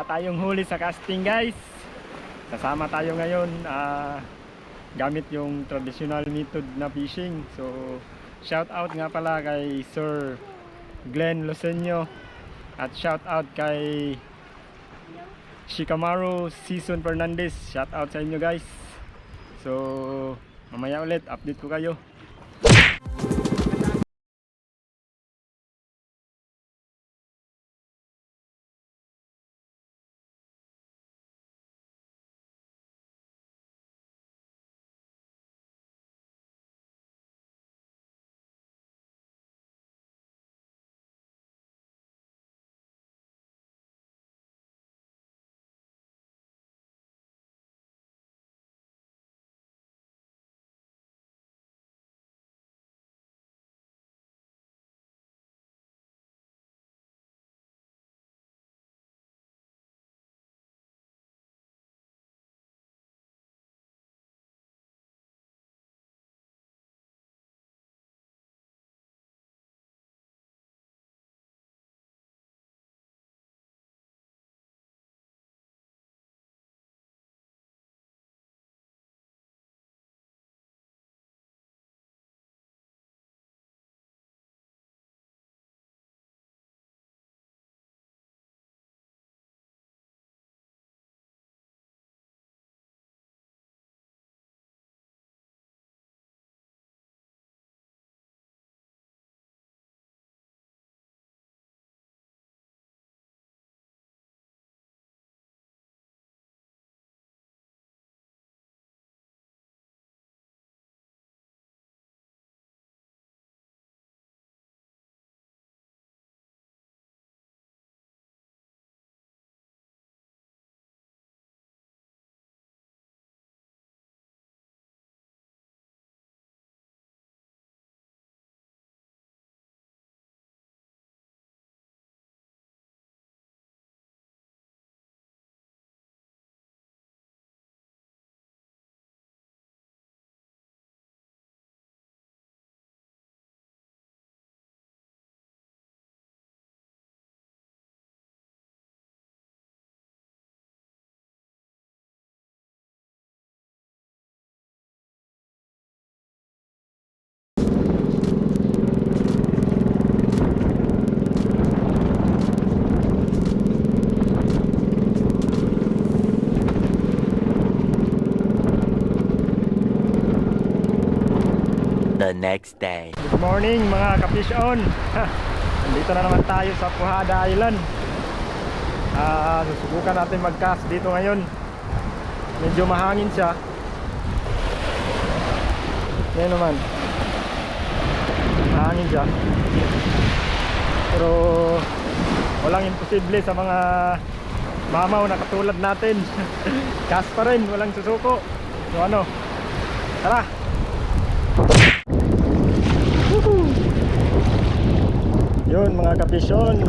Wala tayong huli sa casting, guys. Sasama tayo ngayon gamit yung traditional method na fishing. So shout out nga pala kay Sir Glenn Losenyo at shout out kay Shikamaru Season Fernandez. Shout out sa inyo, guys. So mamaya ulit update ko kayo. The next day. Good morning mga ka-fish on. Nandito na naman tayo sa Pujada Island. Susubukan natin mag-cast dito ngayon. Medyo mahangin siya. Yan naman, mahangin siya. Pero walang imposible sa mga mamaw na katulad natin. Cast pa rin, walang susuko. So ano, tara. Yun mga kapisyon,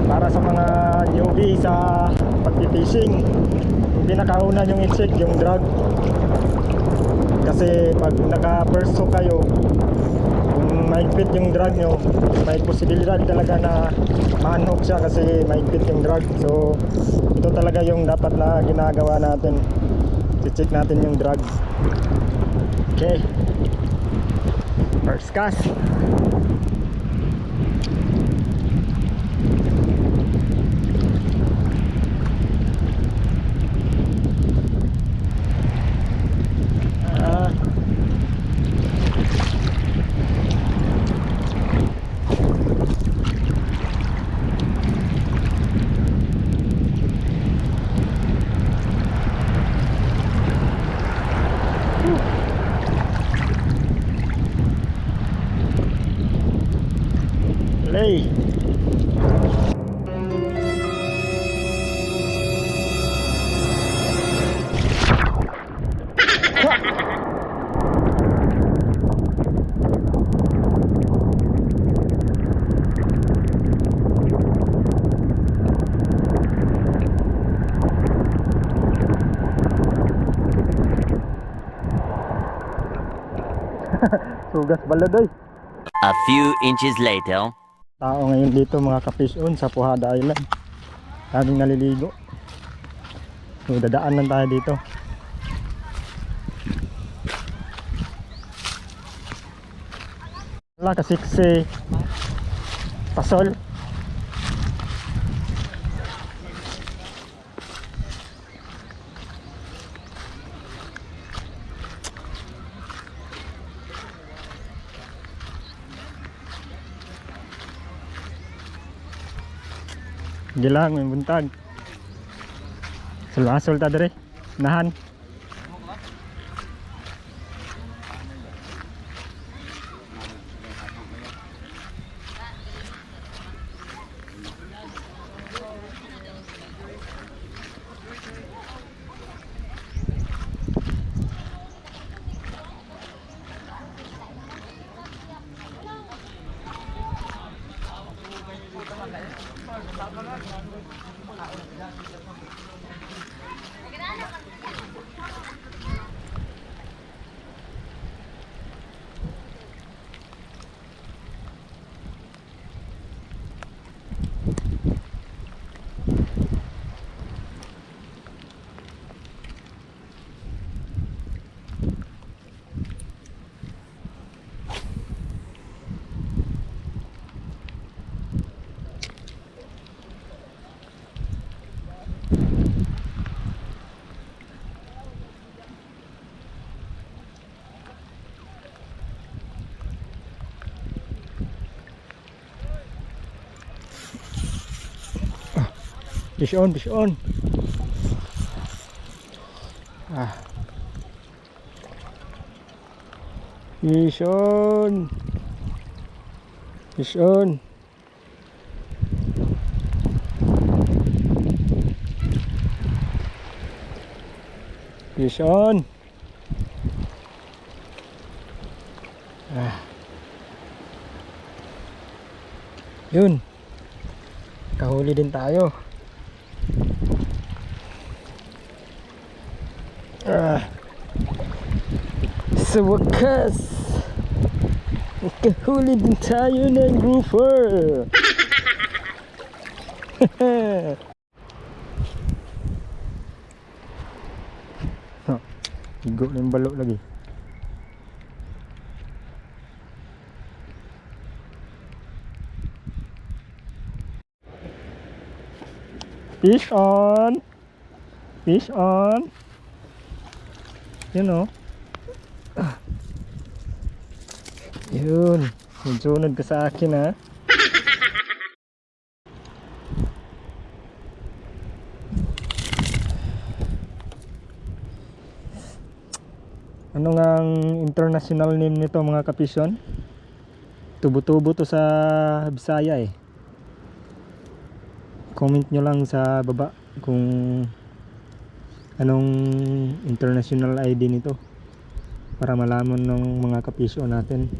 para sa mga newbie sa pag-fishing, yung pinakauna yung i-check yung drag. Kasi pag naka-first hook kayo, kung mahigpit yung drag nyo, may posibilidad talaga na ma-unhook siya kasi mahigpit yung drag. So ito talaga yung dapat na ginagawa natin, i-check natin yung drag. Okay, first cast. Lay. Sugas baladoy. A few inches later. Tao ngayon dito mga ka-fish on sa Pujada Island. Daming naliligo. So dadaan lang tayo dito. Wala kasi pasol. Gilang may buntag. Sulwasol ta dire. Nahan. Fish on, fish on. Fish on. Fish on. Fish on. Yun. Kahuli din tayo. Sa wakas, nakahuli din tayo ng grouper. Higo na yung balo lagi. Fish on. Fish on. You know. Yun. Sunod ka sa akin ha. Ano nga ang international name nito mga kapisyon? Tubo-tubo to sa Bisaya eh. Comment nyo lang sa baba kung anong international ID nito para malaman ng mga kapisyo natin.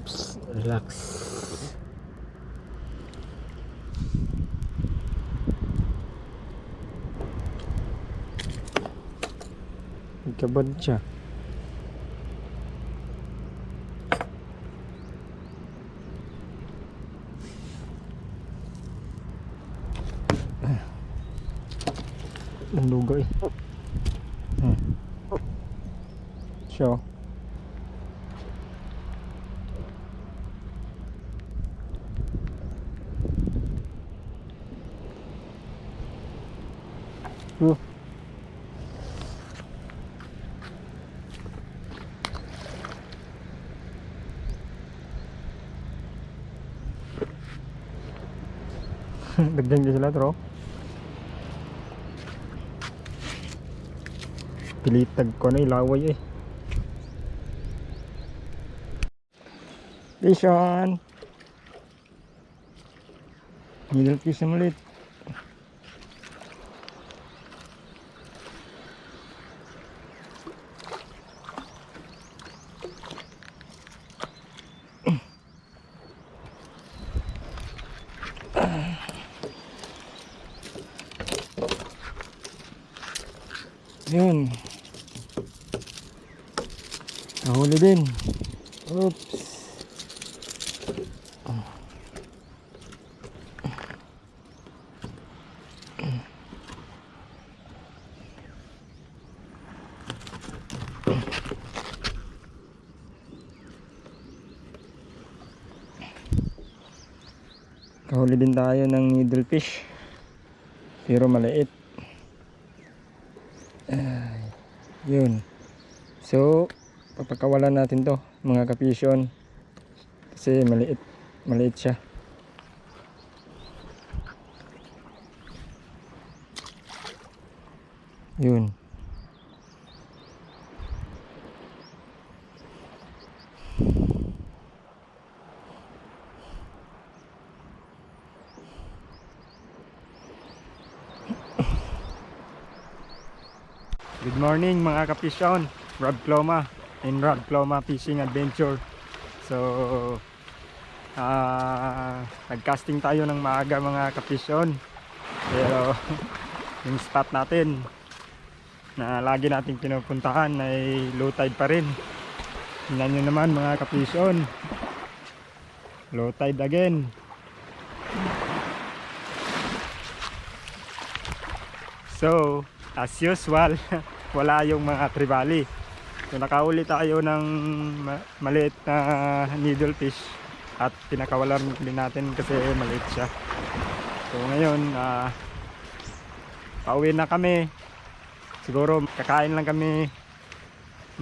Psst, relax. Ikabad siya. Ang lugo eh. Siya. Dagdag din sila tro. Pilitag ko na ilaway eh. Fish on. Middle fish na ulit. Yun. Nahuli din. Oops. Kahuli din tayo ng needlefish. Pero maliit. Yun. So, papakawalan natin to mga kapisyon. Kasi maliit. Maliit siya. Yun. Good morning mga kapisyon. Rob Cloma in Rob Cloma Fishing Adventure. So nagcasting tayo ng maaga mga kapisyon. Pero yung spot natin na lagi nating pinupuntahan ay low tide pa rin. Tingnan nyo naman mga kapisyon. Low tide again. So as usual, wala yung mga trevally. So nakahuli tayo ng maliit na needlefish at pinakawalan din natin kasi maliit siya. So ngayon pauwi na kami. Siguro kakain lang kami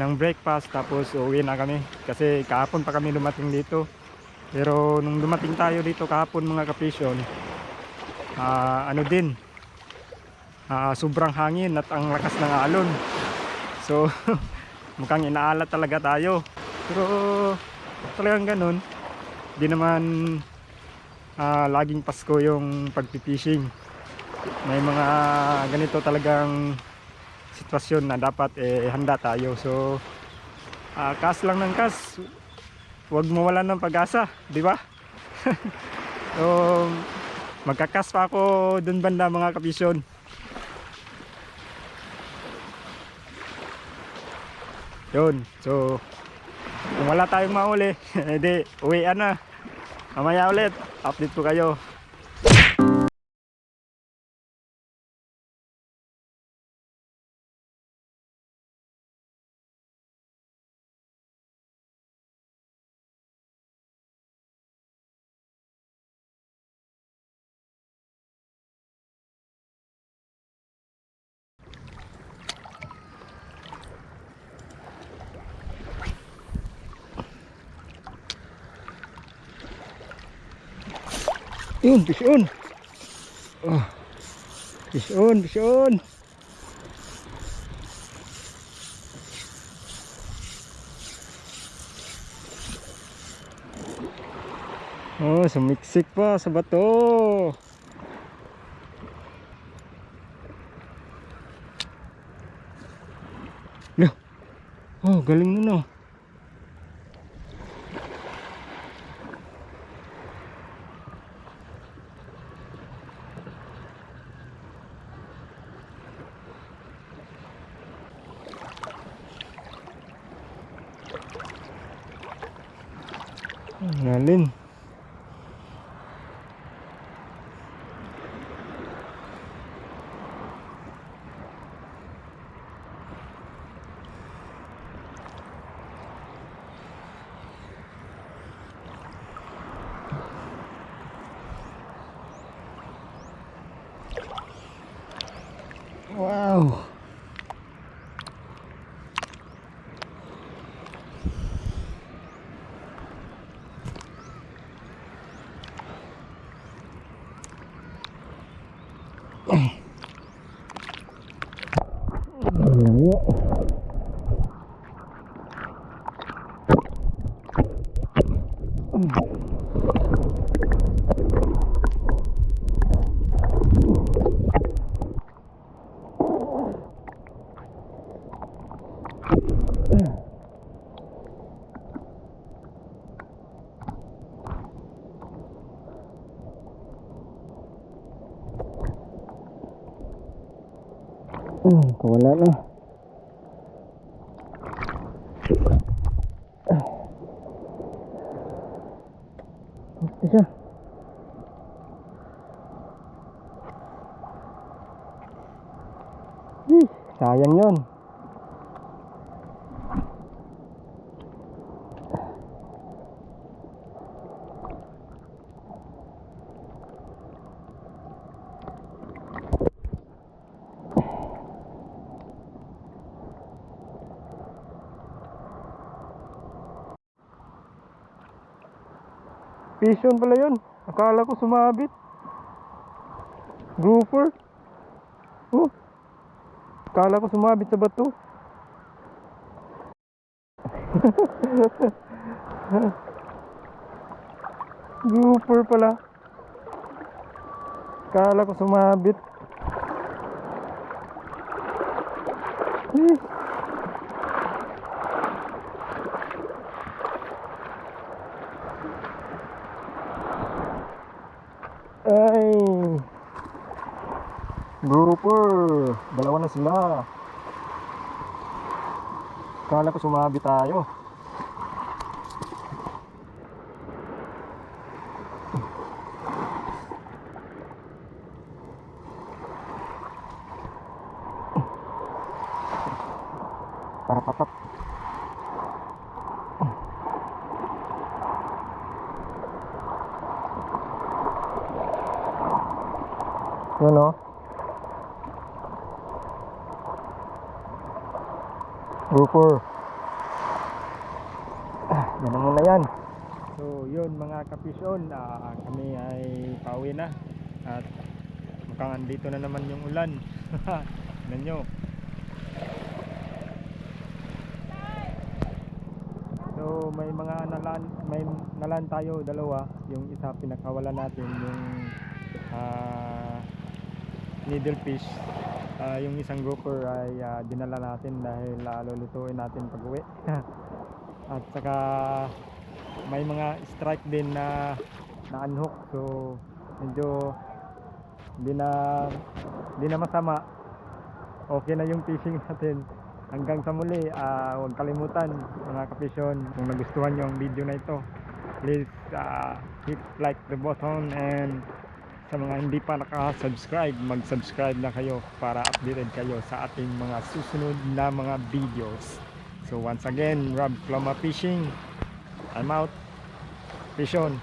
ng breakfast tapos uuwi na kami kasi kahapon pa kami dumating dito. Pero nung dumating tayo dito kahapon mga kapisyon, sobrang hangin at ang lakas ng alon. So mukhang inaalat talaga tayo. Pero talagang ganun. Di naman laging Pasko yung pagpipishing. May mga ganito talagang sitwasyon na dapat handa tayo. So kas lang ng kas. Huwag mawalan ng pag-asa, di ba? So magkakas pa ako dun banda mga kapisyon. Yun, so kung wala tayong mahuli, edi uwian na. Mamaya ulit, update ko kayo. Yun, fish on. Oh, fish on, fish on. Oh, sumiksik pa sa bato. Loh. Oh, galing nun oh. Lalim. Wow. Kawala na. Sayang yun. Vision pala yun. Akala ko sumabit. Grouper. Oh. Akala ko sumabit sa bato. Grouper pala. Akala ko sumabit. Ay, grouper, dalawa na sila. Kala ko sumabi tayo. Para papat. Yun o. Grouper. Ganun muna yan. So yun mga kapisyon, kami ay pauwi na. At mukhang andito na naman yung ulan. Tignan nyo. So may mga nalan tayo dalawa. Yung isa pinakawala natin yung needlefish. Yung isang grouper ay dinala natin dahil lulutuin natin pag uwi. At saka may mga strike din na unhook, so medyo hindi na masama. Okay na yung fishing natin. Hanggang sa muli, huwag kalimutan mga kapisyon, kung nagustuhan nyo ang video na ito, please hit like the button, and sa mga hindi pa naka-subscribe, mag-subscribe na kayo para updated kayo sa ating mga susunod na mga videos. So once again, Rob Ploma Fishing, I'm out. Fish on.